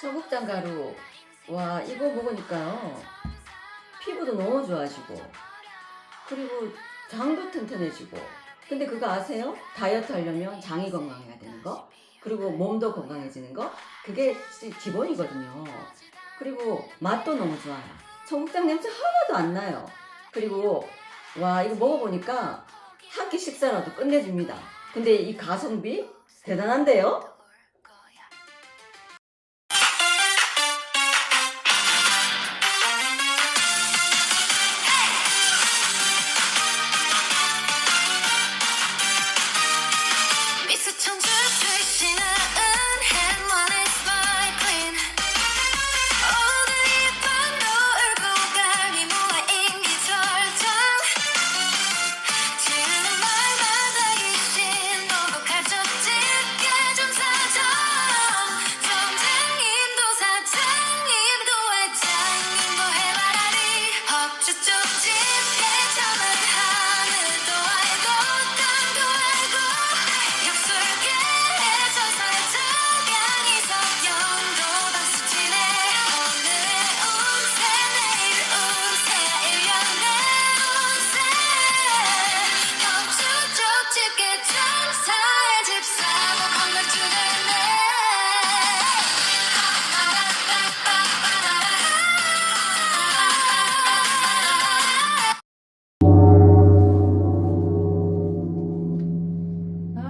청국장 가루. 와, 이거 먹으니까요. 피부도 너무 좋아지고, 그리고 장도 튼튼해지고. 근데 그거 아세요? 다이어트 하려면 장이 건강해야 되는 거, 그리고 몸도 건강해지는 거. 그게 기본이거든요. 그리고 맛도 너무 좋아요. 청국장 냄새 하나도 안 나요. 그리고 와, 이거 먹어보니까 한 끼 식사라도 끝내줍니다. 근데 이 가성비 대단한데요?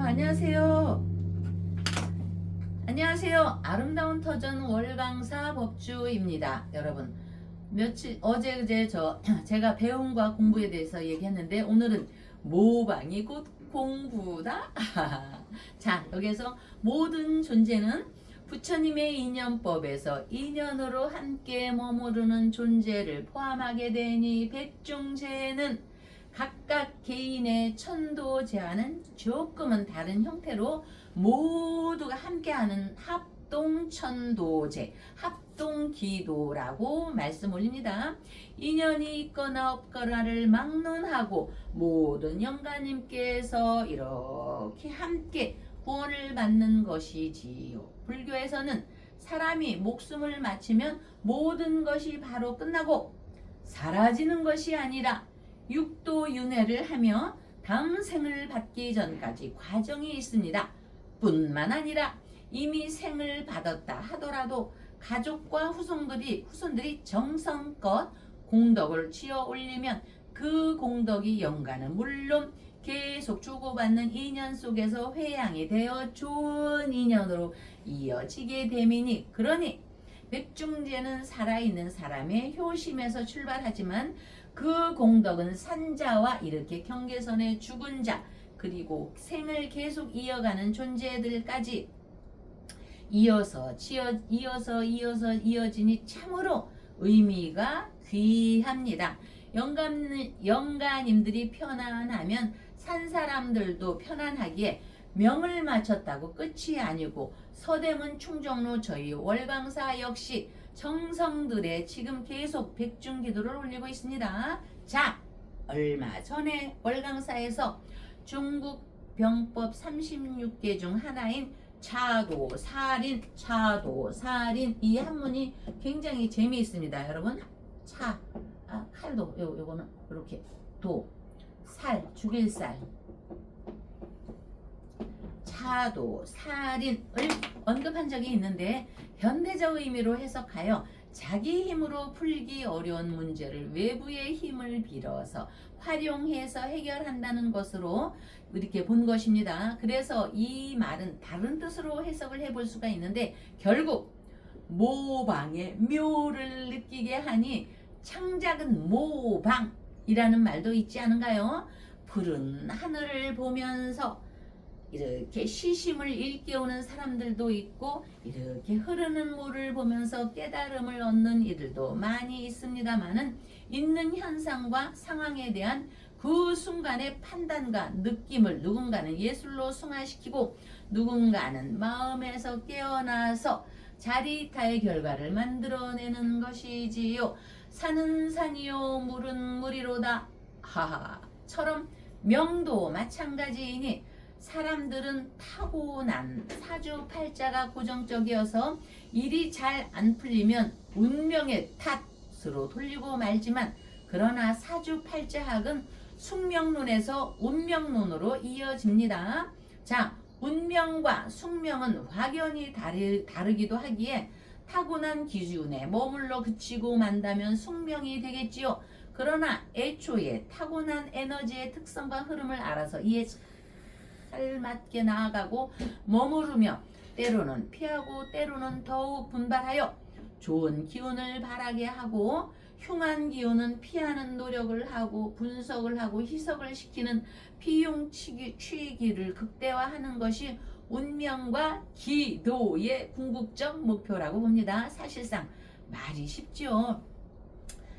안녕하세요. 안녕하세요. 아름다운 터전 월강사 법주입니다. 여러분, 어제 그제 제가 배움과 공부에 대해서 얘기했는데, 오늘은 모방이 곧 공부다. 자, 여기서 모든 존재는 부처님의 인연법에서 인연으로 함께 머무르는 존재를 포함하게 되니, 백중재는 각각 개인의 천도제와는 조금은 다른 형태로 모두가 함께하는 합동천도제, 합동기도라고 말씀 올립니다. 인연이 있거나 없거나를 막론하고 모든 영가님께서 이렇게 함께 구원을 받는 것이지요. 불교에서는 사람이 목숨을 마치면 모든 것이 바로 끝나고 사라지는 것이 아니라 육도윤회를 하며 다음 생을 받기 전까지 과정이 있습니다. 뿐만 아니라 이미 생을 받았다 하더라도 가족과 후손들이 정성껏 공덕을 지어 올리면 그 공덕이 영가는 물론 계속 주고받는 인연 속에서 회양이 되어 좋은 인연으로 이어지게 됨이니, 그러니 백중제는 살아있는 사람의 효심에서 출발하지만 그 공덕은 산자와 이렇게 경계선의 죽은 자, 그리고 생을 계속 이어가는 존재들까지 이어서 이어지니 참으로 의미가 귀합니다. 영가님들이 편안하면 산 사람들도 편안하기에 명을 마쳤다고 끝이 아니고, 서대문 충정로 저희 월강사 역시 정성들의 지금 계속 백중기도를 올리고 있습니다. 자, 얼마 전에 월강사에서 중국 병법 36개 중 하나인 차도살인 이 한문이 굉장히 재미있습니다. 여러분, 칼도 요거는 이렇게 죽일 살, 차도살인을 언급한 적이 있는데, 현대적 의미로 해석하여 자기 힘으로 풀기 어려운 문제를 외부의 힘을 빌어서 활용해서 해결한다는 것으로 이렇게 본 것입니다. 그래서 이 말은 다른 뜻으로 해석을 해볼 수가 있는데, 결국 모방의 묘를 느끼게 하니 창작은 모방이라는 말도 있지 않은가요? 푸른 하늘을 보면서 이렇게 시심을 일깨우는 사람들도 있고, 이렇게 흐르는 물을 보면서 깨달음을 얻는 이들도 많이 있습니다만은, 있는 현상과 상황에 대한 그 순간의 판단과 느낌을 누군가는 예술로 승화시키고, 누군가는 마음에서 깨어나서 자리타의 결과를 만들어내는 것이지요. 산은 산이요 물은 물이로다 하하처럼 명도 마찬가지이니, 사람들은 타고난 사주팔자가 고정적이어서 일이 잘 안 풀리면 운명의 탓으로 돌리고 말지만, 그러나 사주팔자학은 숙명론에서 운명론으로 이어집니다. 자, 운명과 숙명은 확연히 다르기도 하기에 타고난 기준에 머물러 그치고 만다면 숙명이 되겠지요. 그러나 애초에 타고난 에너지의 특성과 흐름을 알아서 이에 잘 맞게 나아가고 머무르며 때로는 피하고 때로는 더욱 분발하여 좋은 기운을 바라게 하고 흉한 기운은 피하는 노력을 하고 분석을 하고 희석을 시키는 피용치기를 극대화하는 것이 운명과 기도의 궁극적 목표라고 봅니다. 사실상 말이 쉽지요.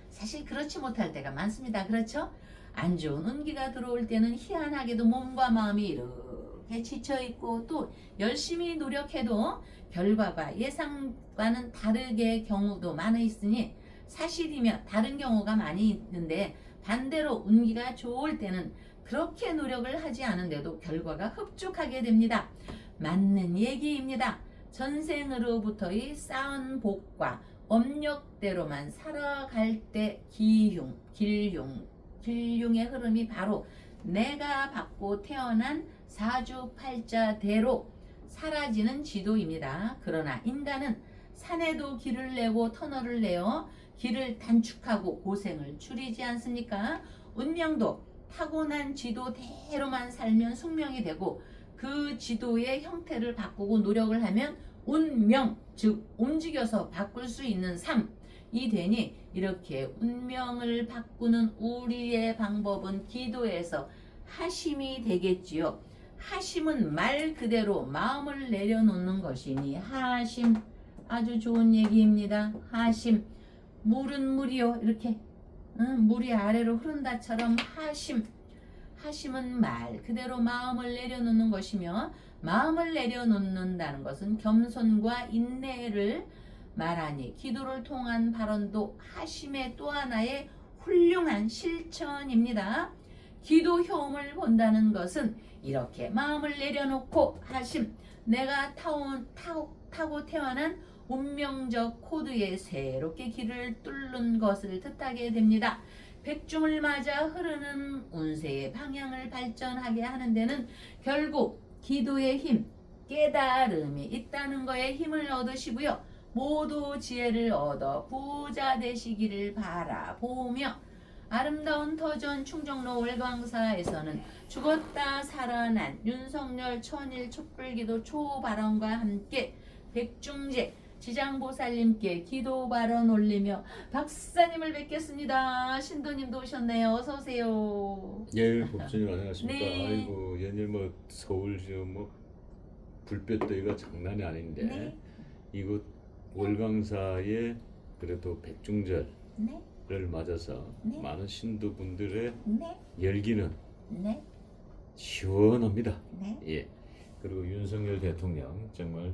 사실 그렇지 못할 때가 많습니다. 그렇죠? 안 좋은 운기가 들어올 때는 희한하게도 몸과 마음이 이렇게 지쳐있고 또 열심히 노력해도 결과가 예상과는 다르게 경우도 많아 있으니, 사실이며 다른 경우가 많이 있는데 반대로 운기가 좋을 때는 그렇게 노력을 하지 않은데도 결과가 흡족하게 됩니다. 맞는 얘기입니다. 전생으로부터의 쌓은 복과 업력대로만 살아갈 때 길흉의 흐름이 바로 내가 받고 태어난 사주팔자대로 사라지는 지도입니다. 그러나 인간은 산에도 길을 내고 터널을 내어 길을 단축하고 고생을 줄이지 않습니까? 운명도 타고난 지도대로만 살면 숙명이 되고 그 지도의 형태를 바꾸고 노력을 하면 운명, 즉 움직여서 바꿀 수 있는 삶이 되니, 이렇게 운명을 바꾸는 우리의 방법은 기도에서 하심이 되겠지요. 하심은 말 그대로 마음을 내려놓는 것이니 하심, 아주 좋은 얘기입니다. 하심, 물은 물이요, 이렇게 물이 아래로 흐른다처럼 하심은 말 그대로 마음을 내려놓는 것이며, 마음을 내려놓는다는 것은 겸손과 인내를 말하니 기도를 통한 발언도 하심의 또 하나의 훌륭한 실천입니다. 기도 효험을 본다는 것은 이렇게 마음을 내려놓고 하심, 내가 타고 태어난 운명적 코드에 새롭게 길을 뚫는 것을 뜻하게 됩니다. 백중을 맞아 흐르는 운세의 방향을 발전하게 하는 데는 결국 기도의 힘, 깨달음이 있다는 거에 힘을 얻으시고요. 모두 지혜를 얻어 부자 되시기를 바라보며, 아름다운 터전 충정로 월광사에서는 죽었다 살아난 윤석열 천일 촛불기도 초발언과 함께 백중제 지장보살님께 기도 발언 올리며 박사님을 뵙겠습니다. 신도님도 오셨네요. 어서 오세요. 예, 법사님 안녕하십니까. 네. 아이고, 연일 서울 불볕더위가 장난이 아닌데 네. 이곳 월광사의 그래도 백중절을 네. 맞아서 네. 많은 신도분들의 네. 열기는 네. 시원합니다. 네. 예. 그리고 윤석열 대통령 정말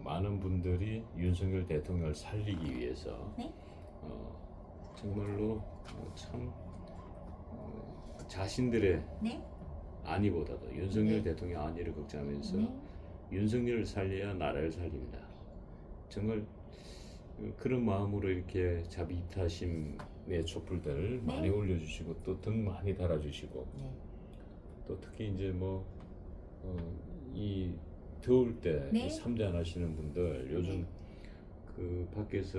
많은 분들이 윤석열 대통령을 살리기 위해서 네. 정말로 참 자신들의 네. 안위보다도 윤석열 네. 대통령 안위를 걱정하면서 네. 윤석열을 살려야 나라를 살립니다. 정말 그런 마음으로 이렇게 자비타심의 촛불들 네. 많이 올려주시고 또 등 많이 달아주시고, 네. 또 특히 이제 이 더울 때 네. 삼재 안 하시는 분들 요즘 그 밖에서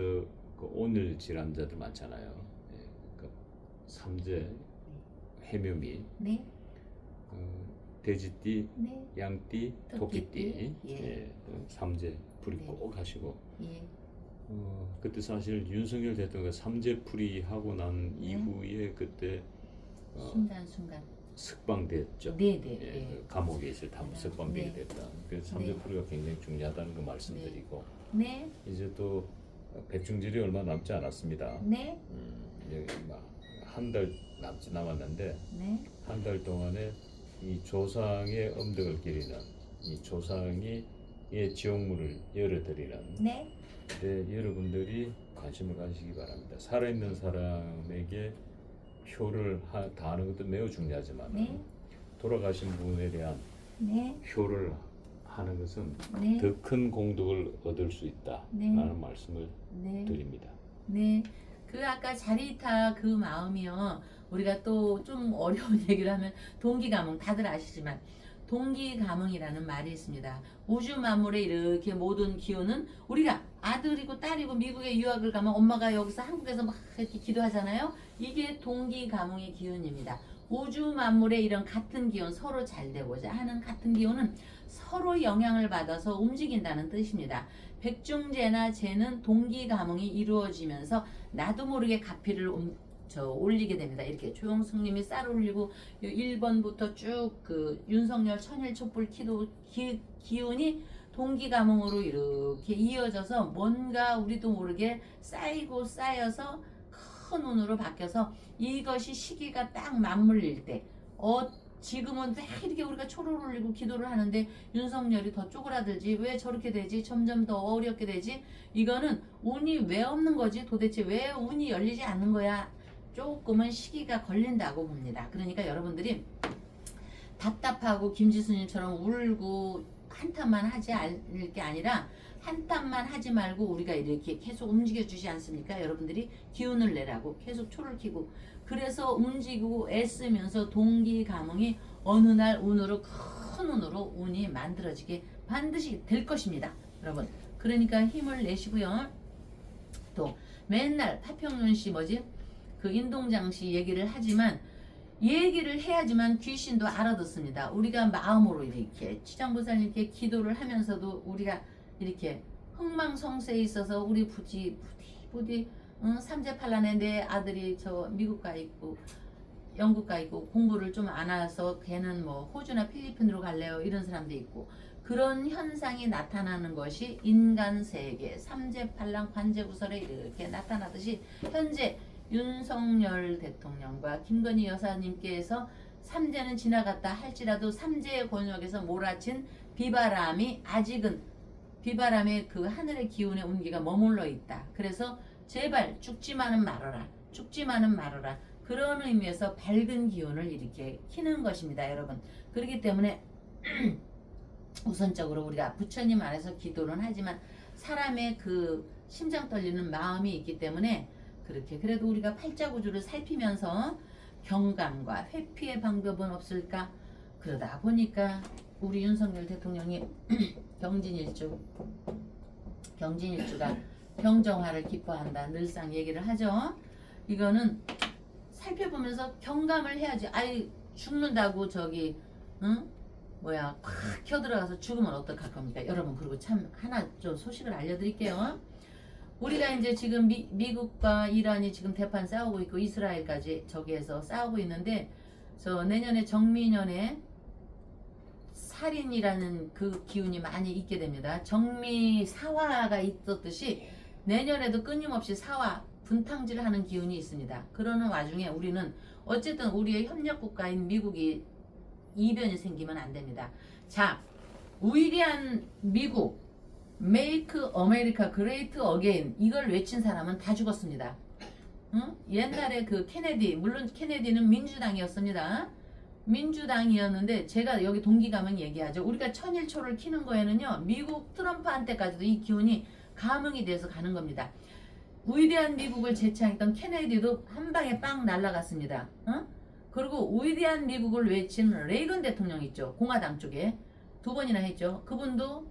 그 온열 질환자들 많잖아요. 예, 그 삼재, 해묘미, 네. 돼지띠, 네. 양띠, 토끼띠, 토끼띠. 예. 삼재 불이 네. 꼭 하시고, 예. 그때 사실 윤석열 대통령 삼재풀이 하고 난 네. 이후에 그때 순간. 석방됐죠. 네네. 예, 네. 감옥에 있을 때 석방되게 네. 됐다. 그래서 삼재풀이가 굉장히 중요하다는 거 말씀드리고, 네. 이제 또 백중절이 얼마 남지 않았습니다. 네. 한 달 남았는데 네. 한 달 동안에 이 조상의 엄덕을 기리는, 이 조상의 지옥문을 열어드리는, 네. 여러분들이 관심을 가지시기 바랍니다. 살아있는 사람에게 효를 다하는 것도 매우 중요하지만 네. 돌아가신 분에 대한 네. 효를 하는 것은 네. 더 큰 공덕을 얻을 수 있다라는 네. 말씀을 네. 드립니다. 네. 그 아까 자리타 그 마음이요. 우리가 또 좀 어려운 얘기를 하면 동기가몽 다들 아시지만 동기가몽이라는 말이 있습니다. 우주 만물의 이렇게 모든 기운은 우리가 아들이고 딸이고 미국에 유학을 가면 엄마가 여기서 한국에서 막 이렇게 기도하잖아요. 이게 동기가몽의 기운입니다. 우주 만물의 이런 같은 기운 서로 잘 되고자 하는 같은 기운은 서로 영향을 받아서 움직인다는 뜻입니다. 백중재나 재는 동기가몽이 이루어지면서 나도 모르게 가피를 올리게 됩니다. 이렇게 조영숙님이 쌀 올리고 1번부터 쭉 그 윤석열 천일 촛불 기운이 동기가몽으로 이렇게 이어져서 뭔가 우리도 모르게 쌓이고 쌓여서 큰 운으로 바뀌어서 이것이 시기가 딱 맞물릴 때 지금은 왜 이렇게 우리가 초를 올리고 기도를 하는데 윤석열이 더 쪼그라들지 왜 저렇게 되지 점점 더 어렵게 되지 이거는 운이 왜 없는 거지 도대체 왜 운이 열리지 않는 거야 조금은 시기가 걸린다고 봅니다. 그러니까 여러분들이 답답하고 김지수님처럼 울고 한탄만 하지 않을 게 아니라 한탄만 하지 말고 우리가 이렇게 계속 움직여 주지 않습니까? 여러분들이 기운을 내라고 계속 초를 켜고 그래서 움직이고 애쓰면서 동기가몽이 어느 날 운으로 큰 운으로 운이 만들어지게 반드시 될 것입니다. 여러분 그러니까 힘을 내시고요. 또 맨날 파평윤 씨 그 인동장 씨 얘기를 하지만 얘기를 해야지만 귀신도 알아듣습니다. 우리가 마음으로 이렇게 치장보살님께 기도를 하면서도 우리가 이렇게 흥망성쇠에 있어서 우리 부디 삼재팔란에 내 아들이 저 미국 가 있고 영국 가 있고 공부를 좀 안 해서 걔는 뭐 호주나 필리핀으로 갈래요 이런 사람도 있고 그런 현상이 나타나는 것이 인간 세계 삼재팔랑 관제구설에 이렇게 나타나듯이 현재 윤석열 대통령과 김건희 여사님께서 삼재는 지나갔다 할지라도 삼재의 권역에서 몰아친 비바람이 아직은 비바람의 그 하늘의 기운의 온기가 머물러 있다. 그래서 제발 죽지만은 말아라. 죽지만은 말아라. 그런 의미에서 밝은 기운을 이렇게 키는 것입니다. 여러분. 그렇기 때문에 우선적으로 우리가 부처님 안에서 기도는 하지만 사람의 그 심장 떨리는 마음이 있기 때문에 그렇게 그래도 우리가 팔자구조를 살피면서 경감과 회피의 방법은 없을까? 그러다 보니까 우리 윤석열 대통령이 경진일주가 경정화를 기뻐한다 늘상 얘기를 하죠. 이거는 살펴보면서 경감을 해야지. 아이 죽는다고 저기 콱 켜들어가서 죽으면 어떡할 겁니까? 여러분 그리고 참 하나 좀 소식을 알려드릴게요. 우리가 이제 지금 미국과 이란이 지금 대판 싸우고 있고 이스라엘까지 저기에서 싸우고 있는데 저 내년에 정미년에 살인이라는 그 기운이 많이 있게 됩니다. 정미 사화가 있었듯이 내년에도 끊임없이 사화 분탕질하는 기운이 있습니다. 그러는 와중에 우리는 어쨌든 우리의 협력국가인 미국이 이변이 생기면 안 됩니다. 자, 위대한 미국 Make America Great Again 이걸 외친 사람은 다 죽었습니다. 응? 옛날에 그 케네디 물론 케네디는 민주당이었습니다. 민주당이었는데 제가 여기 동기감은 얘기하죠. 우리가 천일초를 키는 거에는요. 미국 트럼프한테까지도 이 기운이 감흥이 돼서 가는 겁니다. 위대한 미국을 제창했던 케네디도 한 방에 빵 날아갔습니다. 응? 그리고 위대한 미국을 외친 레이건 대통령 있죠. 공화당 쪽에 2번이나 했죠. 그분도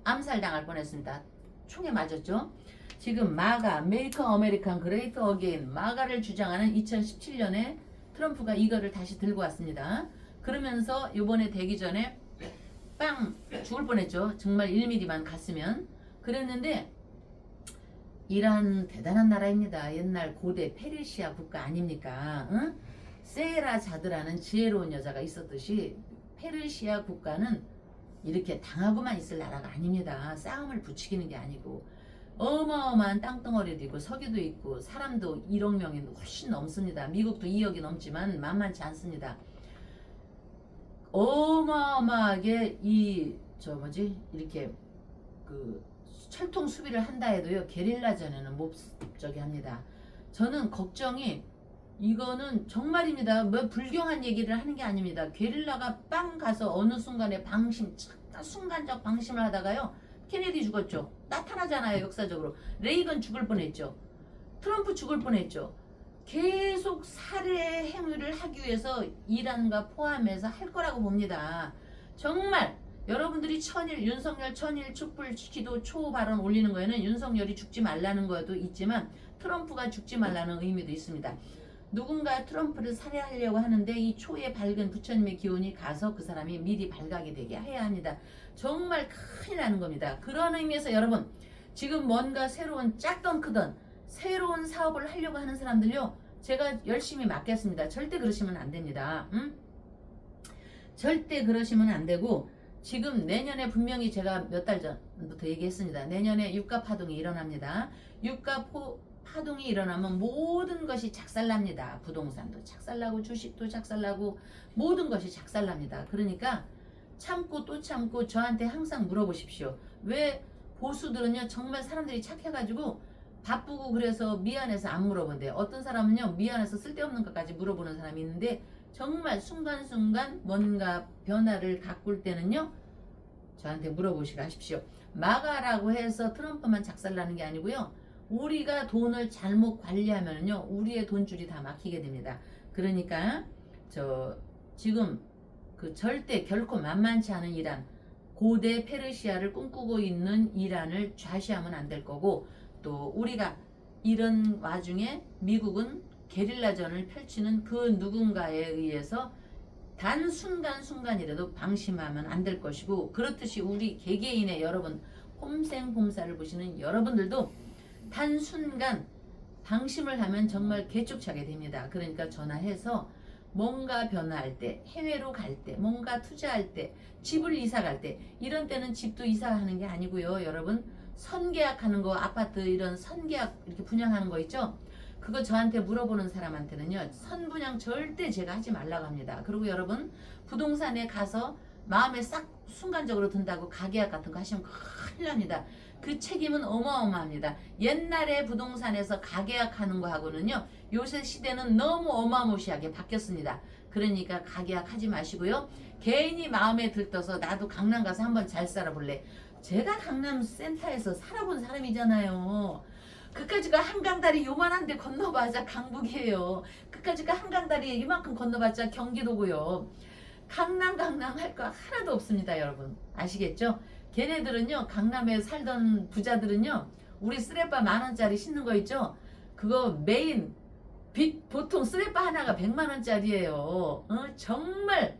암살당할 뻔했습니다. 총에 맞았죠. 지금 마가 메이커 아메리칸 그레이트 어게인 마가를 주장하는 2017년에 트럼프가 이거를 다시 들고 왔습니다. 그러면서 이번에 되기 전에 빵 죽을 뻔했죠. 정말 1mm만 갔으면 그랬는데 이란 대단한 나라입니다. 옛날 고대 페르시아 국가 아닙니까? 응? 세라자드라는 지혜로운 여자가 있었듯이 페르시아 국가는 이렇게 당하고만 있을 나라가 아닙니다. 싸움을 부추기는 게 아니고 어마어마한 땅덩어리도 있고 석유도 있고 사람도 1억 명이 훨씬 넘습니다. 미국도 2억이 넘지만 만만치 않습니다. 어마어마하게 이렇게 그 철통 수비를 한다 해도요 게릴라전에는 못 저기 합니다. 저는 걱정이 이거는 정말입니다. 뭐 불경한 얘기를 하는 게 아닙니다. 게릴라가 빵 가서 어느 순간에 방심, 잠깐 순간적 방심을 하다가요. 케네디 죽었죠. 나타나잖아요. 역사적으로. 레이건 죽을 뻔했죠. 트럼프 죽을 뻔했죠. 계속 살해 행위를 하기 위해서 이란과 포함해서 할 거라고 봅니다. 정말 여러분들이 윤석열 천일 촛불 기도 초 발언 올리는 거에는 윤석열이 죽지 말라는 것도 있지만 트럼프가 죽지 말라는 의미도 있습니다. 누군가 트럼프를 살해하려고 하는데 이 초에 밝은 부처님의 기운이 가서 그 사람이 미리 발각이 되게 해야 합니다. 정말 큰일 나는 겁니다. 그런 의미에서 여러분 지금 뭔가 새로운 작던 크던 새로운 사업을 하려고 하는 사람들요. 제가 열심히 맡겠습니다. 절대 그러시면 안 됩니다. 절대 그러시면 안 되고 지금 내년에 분명히 제가 몇 달 전부터 얘기했습니다. 내년에 유가 파동이 일어납니다. 유가 파동이 일어나면 모든 것이 작살납니다. 부동산도 작살나고 주식도 작살나고 모든 것이 작살납니다. 그러니까 참고 또 참고 저한테 항상 물어보십시오. 왜 보수들은요 정말 사람들이 착해가지고 바쁘고 그래서 미안해서 안 물어본대요. 어떤 사람은요 미안해서 쓸데없는 것까지 물어보는 사람이 있는데 정말 순간순간 뭔가 변화를 가꿀 때는요 저한테 물어보시고 하십시오. 마가라고 해서 트럼프만 작살나는 게 아니고요. 우리가 돈을 잘못 관리하면요 우리의 돈줄이 다 막히게 됩니다. 그러니까 지금 그 절대 결코 만만치 않은 이란, 고대 페르시아를 꿈꾸고 있는 이란을 좌시하면 안 될 거고, 또 우리가 이런 와중에 미국은 게릴라전을 펼치는 그 누군가에 의해서 단 순간순간이라도 방심하면 안 될 것이고, 그렇듯이 우리 개개인의 여러분 홈생홈사를 보시는 여러분들도 단순간 방심을 하면 정말 개쪽차게 됩니다. 그러니까 전화해서 뭔가 변화할 때, 해외로 갈 때, 뭔가 투자할 때, 집을 이사 갈 때, 이런 때는 집도 이사하는 게 아니고요. 여러분 선계약하는 거, 아파트 이런 선계약 이렇게 분양하는 거 있죠. 그거 저한테 물어보는 사람한테는요 선분양 절대 제가 하지 말라고 합니다. 그리고 여러분 부동산에 가서 마음에 싹 순간적으로 든다고 가계약 같은 거 하시면 큰일 납니다. 그 책임은 어마어마합니다. 옛날에 부동산에서 가계약하는 거하고는요 요새 시대는 너무 어마무시하게 바뀌었습니다. 그러니까 가계약 하지 마시고요. 개인이 마음에 들떠서 나도 강남 가서 한번 잘 살아볼래. 제가 강남 센터에서 살아본 사람이잖아요. 그까지가 한강다리 요만한데 건너봤자 강북이에요. 그까지가 한강다리 이만큼 건너봤자 경기도고요. 강남 할 거 하나도 없습니다. 여러분 아시겠죠? 걔네들은요 강남에 살던 부자들은요 우리 쓰레빠 10,000원짜리 신는 거 있죠? 그거 메인 보통 쓰레빠 하나가 100만원짜리예요. 정말.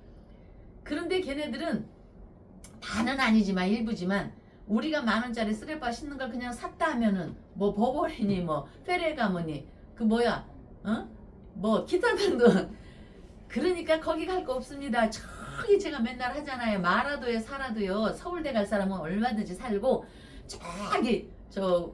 그런데 걔네들은 다는 아니지만 일부지만 우리가 10,000원짜리 쓰레빠 신는 걸 그냥 샀다 하면은 뭐 버버리니 뭐 페레가모니 그 뭐야 뭐 기타 등등. 그러니까 거기 갈 거 없습니다. 저기 제가 맨날 하잖아요. 마라도에 살아도요 서울대 갈 사람은 얼마든지 살고, 저기 저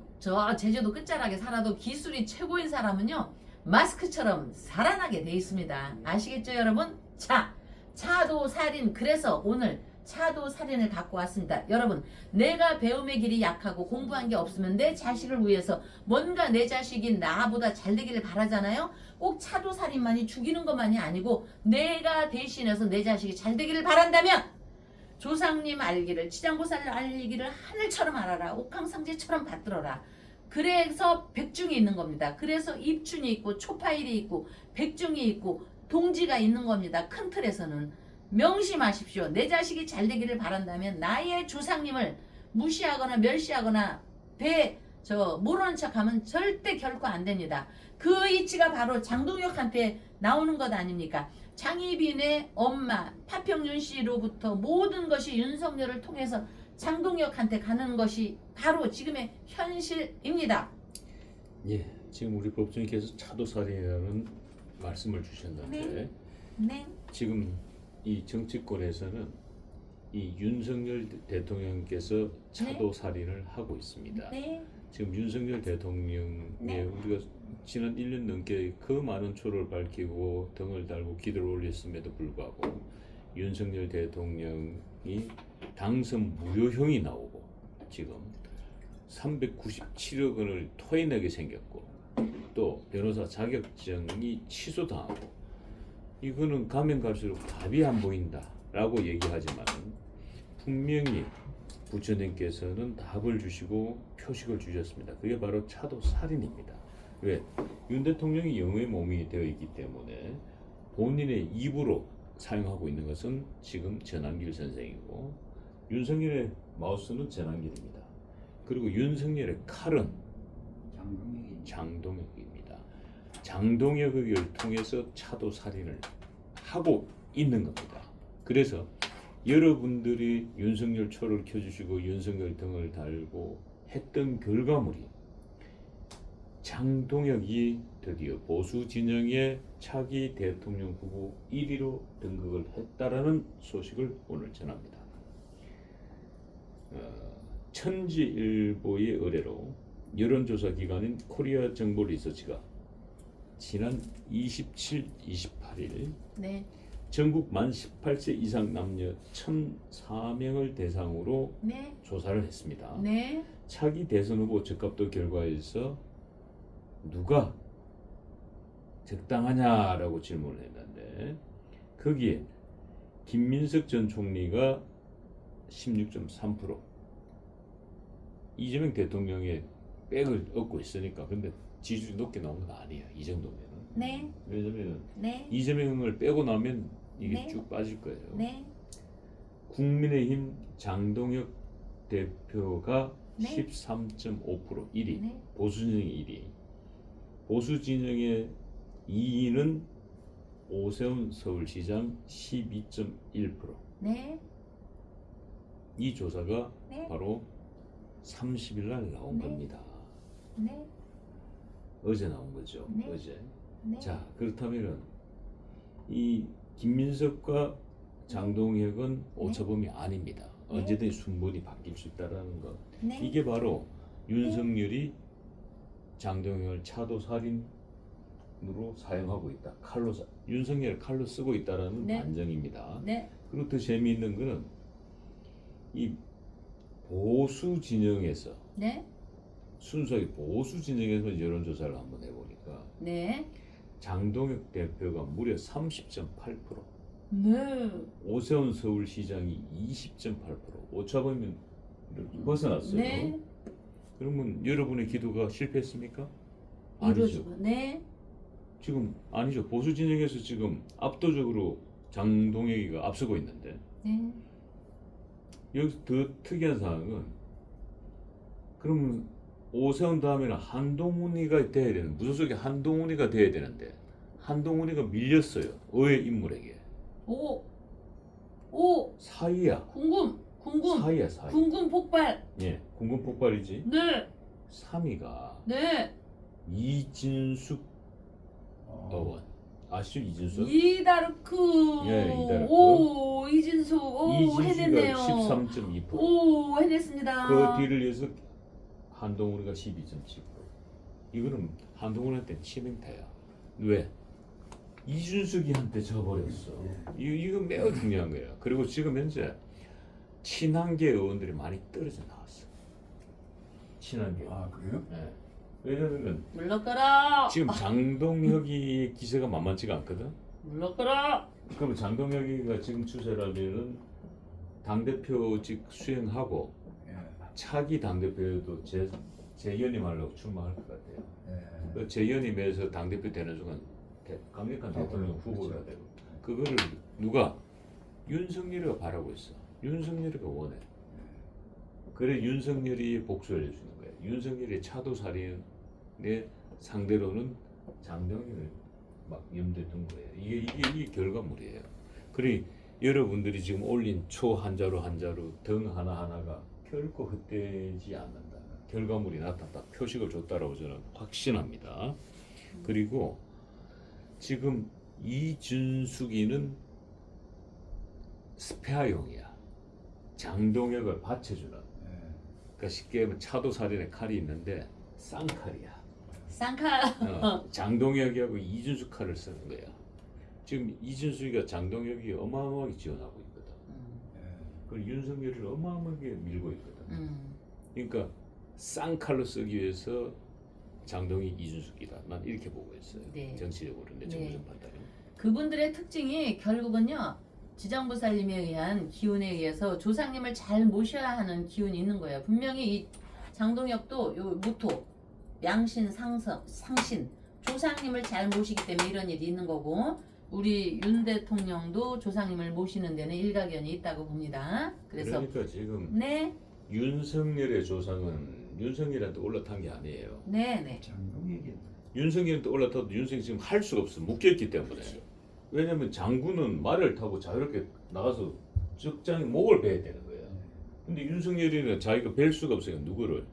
제주도 끝자락에 살아도 기술이 최고인 사람은요 마스크처럼 살아나게 돼 있습니다. 아시겠죠 여러분? 자, 차도살인. 그래서 오늘 차도살인을 갖고 왔습니다. 여러분 내가 배움의 길이 약하고 공부한 게 없으면 내 자식을 위해서 뭔가 내 자식이 나보다 잘 되기를 바라잖아요. 꼭 차도살인만이 죽이는 것만이 아니고 내가 대신해서 내 자식이 잘 되기를 바란다면 조상님 알기를, 지장보살 알기를 하늘처럼 알아라. 옥황상제처럼 받들어라. 그래서 백중이 있는 겁니다. 그래서 입춘이 있고 초파일이 있고 백중이 있고 동지가 있는 겁니다. 큰 틀에서는. 명심하십시오. 내 자식이 잘 되기를 바란다면 나의 조상님을 무시하거나 멸시하거나 모르는 척하면 절대 결코 안 됩니다. 그 이치가 바로 장동혁한테 나오는 것 아닙니까? 장희빈의 엄마 파평윤 씨로부터 모든 것이 윤석열을 통해서 장동혁한테 가는 것이 바로 지금의 현실입니다. 예, 지금 우리 법조님께서 차도살인이라는 말씀을 주셨는데 네. 지금 이 정치권에서는 이 윤석열 대통령께서 차도살인을 하고 있습니다. 네. 지금 윤석열 대통령의 우리가 지난 1년 넘게 그 많은 초를 밝히고 등을 달고 기도를 올렸음에도 불구하고 윤석열 대통령이 당선 무효형이 나오고 지금 397억 원을 토해내게 생겼고 또 변호사 자격증이 취소당하고 이거는 가면 갈수록 답이 안 보인다라고 얘기하지만 분명히 부처님께서는 답을 주시고 표식을 주셨습니다. 그게 바로 차도 살인입니다. 왜? 윤 대통령이 영의 몸이 되어 있기 때문에 본인의 입으로 사용하고 있는 것은 지금 전한길 선생이고 윤석열의 마우스는 전한길입니다. 그리고 윤석열의 칼은 장동혁입니다. 장동혁을 통해서 차도 살인을 하고 있는 겁니다. 그래서 여러분들이 윤석열 초를 켜주시고 윤석열 등을 달고 했던 결과물이 장동혁이 드디어 보수 진영의 차기 대통령 후보 1위로 등극을 했다라는 소식을 오늘 전합니다. 천지일보의 의뢰로 여론조사 기관인 코리아 정보 리서치가 지난 27, 28일 네. 전국 만 18세 이상 남녀 1,004명을 대상으로 네. 조사를 했습니다. 네. 차기 대선 후보 적합도 결과에서 누가 적당하냐라고 질문을 했는데 거기에 김민석 전 총리가 16.3%, 이재명 대통령의 백을 얻고 있으니까. 근데 지지율이 높게 나온 건 아니에요. 이 정도면은. 네. 왜냐면 네. 이재명을 빼고 나면 이게 네. 쭉 빠질 거예요. 네. 국민의힘 장동혁 대표가 네. 13.5% 1위, 네. 보수진영의 1위, 보수진영의 2위는 오세훈 서울시장 12.1%. 네. 이 조사가 네. 바로 30일 날 나온 네. 겁니다. 네. 어제 나온 거죠. 네. 어제. 네. 자, 그렇다면은 이 김민석과 장동혁은 오차범위 아닙니다. 네. 언제든 순번이 바뀔 수 있다라는 것. 네. 이게 바로 윤석열이 장동혁을 차도 살인으로 사용하고 있다. 윤석열을 칼로 쓰고 있다라는 네. 반증입니다. 네. 그리고 더 재미있는 거는 이 보수 진영에서 네. 순수하게 보수 진영에서 여론조사를 한번 해보니까 네. 장동혁 대표가 무려 30.8%, 네. 오세훈 서울시장이 20.8%, 오차범위를 벗어났어요. 네. 그러면 여러분의 기도가 실패했습니까? 아니죠. 이루어지고. 네. 지금 아니죠. 보수 진영에서 지금 압도적으로 장동혁이가 앞서고 있는데 네. 여기서 더 특이한 사항은 그러면 오세훈 다음에는 한동훈이가 돼야 되는, 무소속의 한동훈이가 돼야 되는데 한동훈이가 밀렸어요. 의회 인물에게. 오. 사이야. 궁금. 사이야 사이. 궁금 폭발. 예, 궁금 폭발이지. 네. 3위가 네. 이진숙 의원. 아시죠? 이진숙? 이다르크. 예, 이다르크. 오, 이진숙. 오, 해냈네요. 이진숙이가 13.2%. 오, 해냈습니다. 그 뒤를 이어서 한동훈이가 12.7%. 이거는 한동훈한테 치명타야. 왜? 이준석이한테 져버렸어. 이거 매우 중요한 거야. 그리고 지금 현재 친한계 의원들이 많이 떨어져 나왔어. 친한계. 아 그래요? 네. 왜냐면 물러가라. 지금 장동혁이 기세가 만만치가 않거든. 물러가라. 그럼 장동혁이가 지금 추세라면은 당대표직 수행하고 예. 차기 당대표도 재연임하려고 출마할 것 같아요. 예. 그 재연임에서 당대표 되는 순간 강력한 대통령 후보가 그렇죠. 되고 그거를 누가? 윤석열이가 바라고 있어. 윤석열이가 원해. 그래 윤석열이 복수를 해주는 거야. 윤석열이 차도 살인의 상대로는 장동혁을 막 염두에 둔 거예요. 이게 결과물이에요. 그래 여러분들이 지금 올린 초 한자로 등 하나하나가 결코 헛되지 않는다. 결과물이 나타났다. 표식을 줬다라고 저는 확신합니다. 그리고 지금 이준숙이는 스페아용이야. 장동혁을 받쳐주는. 예. 그러니까 쉽게 하면 차도 살인의 칼이 있는데 쌍칼이야. 쌍칼. 장동혁이하고 이준숙 칼을 쓰는 거야. 지금 이준숙이가 장동혁이 어마어마하게 지원하고 있거든. 예. 그리고 윤석열을 어마어마하게 밀고 있거든. 그러니까 쌍칼로 쓰기 위해서 장동희, 이준석이다. 난 이렇게 보고 있어요. 네. 정치적으로 내 정무적 판단은. 그분들의 특징이 결국은요. 지장보살님에 의한 기운에 의해서 조상님을 잘 모셔야 하는 기운이 있는 거예요. 분명히 이 장동혁도 요 무토, 양신, 상신, 조상님을 잘 모시기 때문에 이런 일이 있는 거고 우리 윤 대통령도 조상님을 모시는 데는 일가견이 있다고 봅니다. 그래서 그러니까 지금 네, 윤석열의 조상은 윤석열한테 올라탄 게 아니에요. 네. 장동혁이 윤석열한테 올라타도 윤석열이 지금 할 수가 없어. 묶여있기 때문에. 왜냐면 장군은 말을 타고 자유롭게 나가서 적장에 목을 베야 되는 거예요. 근데 윤석열이는 자기가 뵐 수가 없어요. 누구를.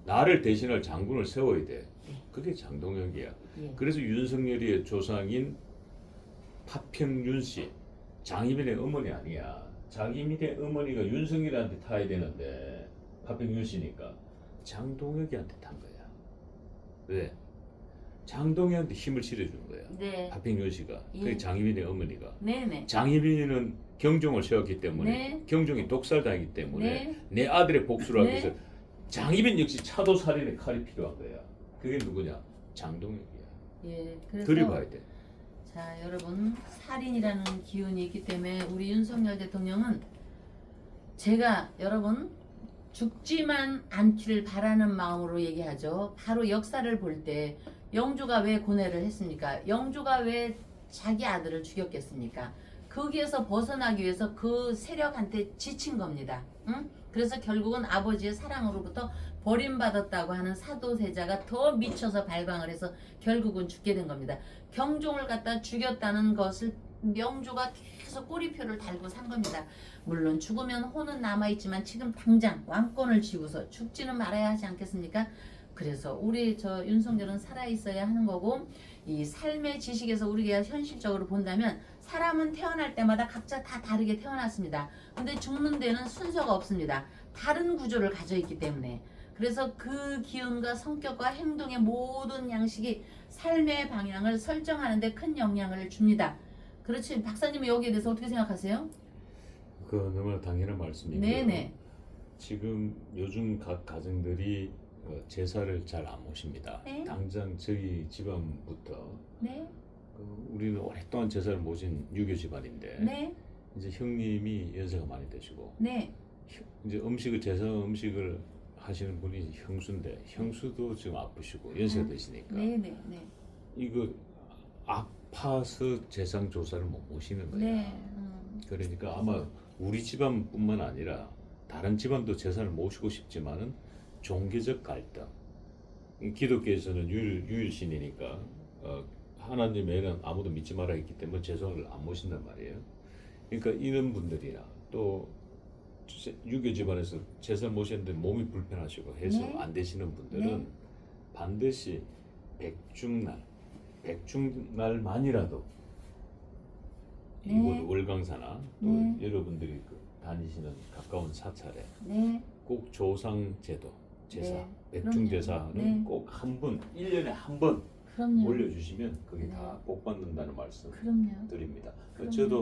나를 대신할 장군을 세워야 돼. 그게 장동혁이야. 예. 그래서 윤석열이의 조상인 파평윤 씨, 장희빈의 어머니 아니야. 장희빈의 어머니가 윤석열한테 타야 되는데 파평윤 씨니까 장동혁이한테 탄 거야. 왜? 장동혁한테 힘을 실어주는 거야. 네. 파평윤 씨가. 예. 그게 장희빈의 어머니가. 네네. 장희빈이는 경종을 세웠기 때문에 네. 경종이 독살당했기 때문에 네. 내 아들의 복수를 하기 네. 위해서 장희빈 역시 차도살인의 칼이 필요한 거야. 그게 누구냐? 장동혁이야. 예. 그래서 들여봐야 돼. 자, 여러분 살인이라는 기운이 있기 때문에 우리 윤석열 대통령은 제가 여러분 죽지만 않기를 바라는 마음으로 얘기하죠. 바로 역사를 볼 때 영조가 왜 고뇌를 했습니까? 영조가 왜 자기 아들을 죽였겠습니까? 거기에서 벗어나기 위해서 그 세력한테 지친 겁니다. 응? 그래서 결국은 아버지의 사랑으로부터 버림받았다고 하는 사도세자가 더 미쳐서 발광을 해서 결국은 죽게 된 겁니다. 경종을 갖다 죽였다는 것을 명조가 계속 꼬리표를 달고 산 겁니다. 물론 죽으면 혼은 남아있지만 지금 당장 왕권을 쥐고서 죽지는 말아야 하지 않겠습니까? 그래서 우리 저 윤석열은 살아있어야 하는 거고 이 삶의 지식에서 우리가 현실적으로 본다면 사람은 태어날 때마다 각자 다 다르게 태어났습니다. 근데 죽는 데는 순서가 없습니다. 다른 구조를 가져 있기 때문에 그래서 그 기운과 성격과 행동의 모든 양식이 삶의 방향을 설정하는 데 큰 영향을 줍니다. 그렇지 박사님은 여기에 대해서 어떻게 생각하세요? 그 너무나 당연한 말씀이고요. 네네. 지금 요즘 각 가정들이 제사를 잘 안 모십니다. 네. 당장 저희 집안부터 네. 우리는 오랫동안 제사를 모신 유교 집안인데 네. 이제 형님이 연세가 많이 되시고 네. 이제 제사 음식을 하시는 분이 형수인데 형수도 지금 아프시고 연세가 되시니까 네네. 이거 아파서 재상 조사를 못 모시는 거야. 네. 그러니까 아마 우리 집안뿐만 아니라 다른 집안도 제사를 모시고 싶지만은 종교적 갈등. 기독교에서는 유일신이니까 하나님 외에는 아무도 믿지 마라 했기 때문에 제사를 안 모신단 말이에요. 그러니까 이런 분들이나 또 유교 집안에서 제사 모셨는데 몸이 불편하시고 해서 네. 안 되시는 분들은 네. 반드시 백중날만이라도 네. 이곳 월강사나 또 네. 여러분들이 다니시는 가까운 사찰에 네. 꼭 조상 제도 제사 네. 백중제사는 네. 꼭 한 번 1년에 한 번 그럼요. 올려주시면 그게 네. 다 복 받는다는 말씀 그럼요. 드립니다. 그럼요. 저도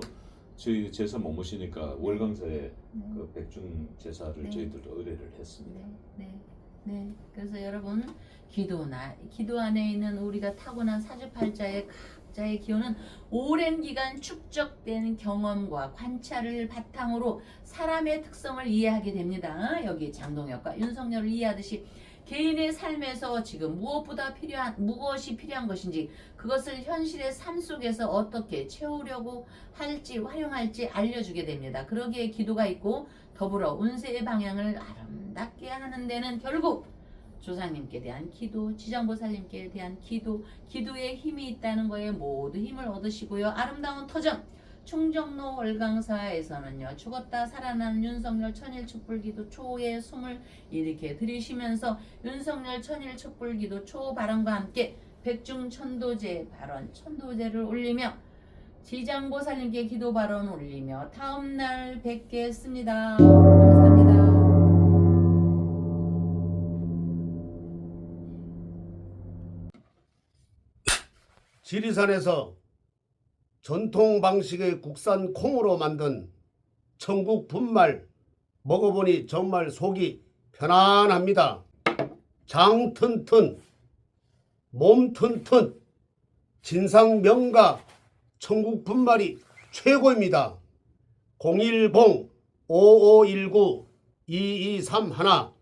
저희 제사 못 모시니까 월강사에 네. 그 백중 제사를 네. 저희들도 의뢰를 했습니다. 네. 그래서 여러분 기도 안에 있는 우리가 타고난 사주팔자의 각자의 기운은 오랜 기간 축적된 경험과 관찰을 바탕으로 사람의 특성을 이해하게 됩니다. 여기 장동혁과 윤석열을 이해하듯이 개인의 삶에서 지금 무엇이 필요한 것인지 그것을 현실의 삶 속에서 어떻게 채우려고 할지 활용할지 알려주게 됩니다. 그러기에 기도가 있고 더불어 운세의 방향을 아름답게 하는 데는 결국 조상님께 대한 기도, 지장보살님께 대한 기도에 힘이 있다는 거에 모두 힘을 얻으시고요. 아름다운 터전 충정로 월강사에서는요. 죽었다 살아난 윤석열 천일촛불기도 초의 숨을 이렇게 들이쉬면서 윤석열 천일촛불기도 초 발언과 함께 백중천도제 발언 천도제를 올리며 지장보살님께 기도 발언 올리며 다음날 뵙겠습니다. 감사합니다. 지리산에서 전통 방식의 국산 콩으로 만든 천국 분말 먹어보니 정말 속이 편안합니다. 장 튼튼 몸 튼튼 진상 명가 천국 분말이 최고입니다. 010-5519-2231